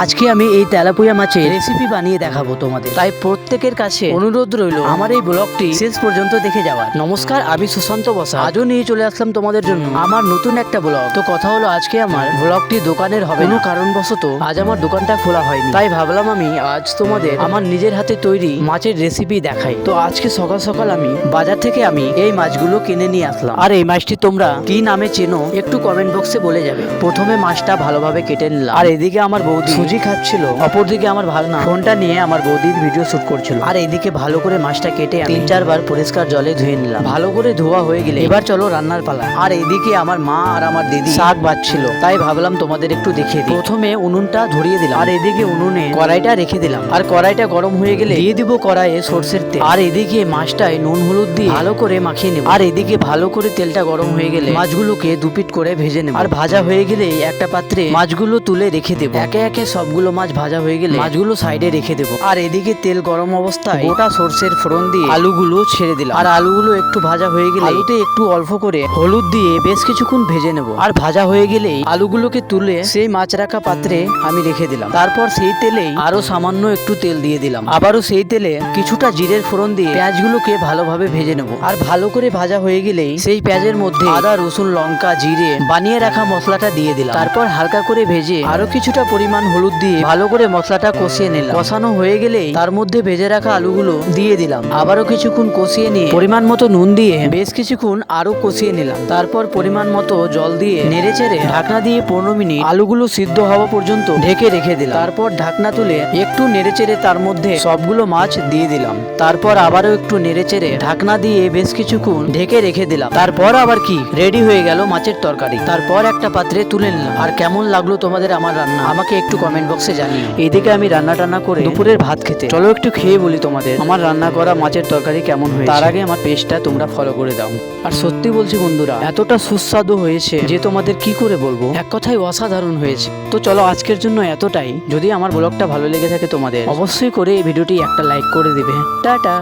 আজকে আমি এই তেলাপুয়া মাছের রেসিপি বানিয়ে দেখাবো তোমাদের, তাই প্রত্যেকের কাছে অনুরোধ রইল আমার এই ব্লগটি শেষ পর্যন্ত দেখে যাওয়ার। নমস্কার, আমি সুশান্ত বসা। আজও নিয়ে চলে আসলাম তোমাদের জন্য আমার নতুন একটা ব্লগ। তো কথা হলো, আজকে আমার ব্লগটি দোকানের হবে কোনো কারণবশত আজ আমার দোকানটা খোলা হয়নি, তাই ভাবলাম আমি আজ তোমাদের আমার নিজের হাতে তৈরি মাছের রেসিপি দেখাই। তো আজকে সকাল সকাল আমি বাজার থেকে এই মাছগুলো কিনে নিয়ে আসলাম। আর এই মাছটি তোমরা কি নামে চেনো একটু কমেন্ট বক্সে বলে যাবে। প্রথমে মাছটা ভালোভাবে কেটে নিলাম, আর এদিকে আমার বৌদি সুজি খাচ্ছিল, অপরদিকে আমার ভাগনা ফোনটা নিয়ে আমার বৌদির ভিডিও শুট করছিল। আর এদিকে ভালো করে মাছটা কেটে 3-4 বার পরিষ্কার জলে ধুয়ে নিলাম। ভালো করে ধোয়া হয়ে গেলে এবার চলো রান্নার পালা। আর এদিকে আমার মা আর আমার দিদি শাক বাজছিল, তাই ভাবলাম তোমাদের একটু দেখিয়ে দিই। প্রথমে উনুনটা ধরিয়ে দিলাম, আর এদিকে উনুনে কড়াইটা রেখে দিলাম। আর কড়াইটা গরম হয়ে গেলে দিয়ে দিব কড়াইয়ে সরষের তেল। আর এদিকে মাছটায় নুন হলুদ দিয়ে ভালো করে মাখিয়ে নেব। আর এদিকে ভালো করে তেলটা গরম হয়ে গেলে মাছগুলোকে দুপিট করে ভেজে নেব। আর ভাজা হয়ে গেলে একটা পাত্রে মাছগুলো তুলে রেখে দেবো। একে একে সবগুলো মাছ ভাজা হয়ে গেলে মাছগুলো সাইডে রেখে দেবো। আর এদিকে তেল গরম অবস্থায় গোটা সরষের ফোড়ন দিয়ে আলুগুলো ছেড়ে দিলাম। আর আলুগুলো একটু ভাজা হয়ে গেলে আলুতে একটু অল্প করে হলুদ দিয়ে বেশ কিছুক্ষণ ভেজে নেব। আর ভাজা হয়ে গেলেই আলুগুলোকে তুলে সেই মাছ রাখা পাত্রে আমি রেখে দিলাম। তারপর সেই তেলেই আরো সামান্য একটু তেল দিয়ে দিলাম। আবারও সেই তেলে কিছুটা জিরের ফোড়ন দিয়ে পেঁয়াজগুলোকে ভালোভাবে ভেজে নেব। আর ভালো করে ভাজা হয়ে গেলেই সেই পেঁয়াজের মধ্যে আদা রসুন লঙ্কা জিরে বানিয়ে রাখা মশলাটা দিয়ে দিলাম। তারপর হালকা করে ভেজে আরো কিছুটা পরিমাণ হলুদ দিয়ে ভালো করে মশলাটা কষিয়ে নিলাম। কষানো হয়ে গেলেই তার মধ্যে ভেজে রাখা আলুগুলো দিয়ে দিলাম। আবারও কিছুক্ষণ কষিয়ে নিয়ে পরিমাণ মতো নুন দিয়ে বেশ কিছুক্ষণ আরো কষিয়ে নিলাম। তারপর পরিমাণ মতো জল দিয়ে নেড়ে চেড়ে ঢাকনা দিয়ে 15 মিনিট আলুগুলো সিদ্ধ হওয়া পর্যন্ত ঢেকে রেখে দিলাম। তারপর ঢাকনা তুলে একটু নেড়ে চেড়ে তার মধ্যে সবগুলো মাছ দিয়ে দিলাম। তারপর আবারও একটু নেড়ে চেড়ে ঢাকনা দিয়ে বেশ কিছুক্ষণ ঢেকে রেখে দিলাম। তারপর আবার কি রেডি হয়ে গেল মাছের তরকারি। তারপর একটা পাত্রে তুলে নিলাম। আর কেমন লাগলো তোমাদের আমার রান্না আমাকে একটু কমেন্ট বক্সে জানিও। এইদিকে আমি রান্না টান্না করে দুপুরের ভাত খেতে চলো একটু খেয়ে বলি তোমাদের আমার রান্না করা মাছের তরকারি কেমন হয়েছে। তার আগে আমার পেজটা তোমরা ফলো করে দাও। আর সত্যি বলছি বন্ধুরা, এতটা সুস্বাদু হয়েছে যে তোমাদের কি করে বলবো, এক কথায় অসাধারণ হয়েছে। তো চলো আজকের জন্য এতটাই। যদি আমার ব্লগটা ভালো লেগে থাকে তোমাদের, অবশ্যই করে এই ভিডিওটি একটা লাইক করে দিবে। টাটা।